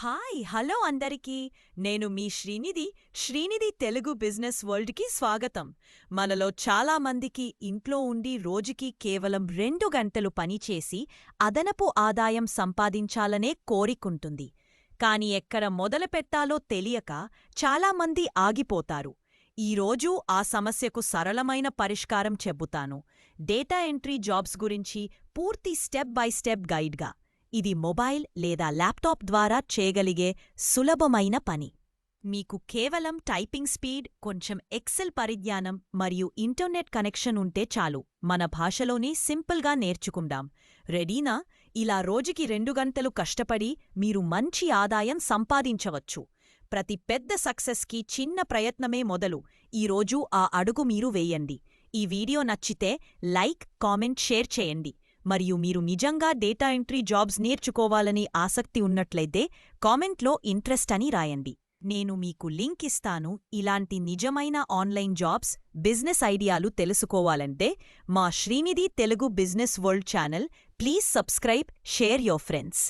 Hello అందరికీ. నేను మీ Srinidhi Telugu business వరల్డ్కి స్వాగతం. మనలో చాలామందికి ఇంట్లో ఉండి రోజుకి కేవలం 2 గంటలు పనిచేసి అదనపు ఆదాయం సంపాదించాలనే కోరికుంటుంది. కాని ఎక్కడ మొదలుపెట్టాలో తెలియక చాలామంది ఆగిపోతారు. ఈరోజు ఆ సమస్యకు సరళమైన పరిష్కారం చెబుతాను. డేటా ఎంట్రీ జాబ్స్ గురించి పూర్తి స్టెప్ బై స్టెప్ గైడ్గా. ఇది మొబైల్ లేదా ల్యాప్టాప్ ద్వారా చేయగలిగే సులభమైన పని. మీకు కేవలం టైపింగ్ స్పీడ్, కొంచెం ఎక్సెల్ పరిజ్ఞానం మరియు ఇంటర్నెట్ కనెక్షన్ ఉంటే చాలు. మన భాషలోనే సింపుల్గా నేర్చుకుందాం. రెడీనా? ఇలా రోజుకి 2 గంటలు కష్టపడి మీరు మంచి ఆదాయం సంపాదించవచ్చు. ప్రతి పెద్ద సక్సెస్కి చిన్న ప్రయత్నమే మొదలు. ఈరోజు ఆ అడుగు మీరు వేయండి. ఈ వీడియో నచ్చితే లైక్, కామెంట్, షేర్ చేయండి. మరియు మీరు నిజంగా డేటా ఎంట్రీ జాబ్స్ నేర్చుకోవాలని ఆసక్తి ఉన్నట్లయితే కామెంట్లో ఇంట్రెస్ట్ అని రాయండి. నేను మీకు లింక్ ఇస్తాను. ఇలాంటి నిజమైన ఆన్లైన్ జాబ్స్, బిజినెస్ ఐడియాలు తెలుసుకోవాలంటే మా Srinidhi Telugu business world channel please subscribe, share your friends.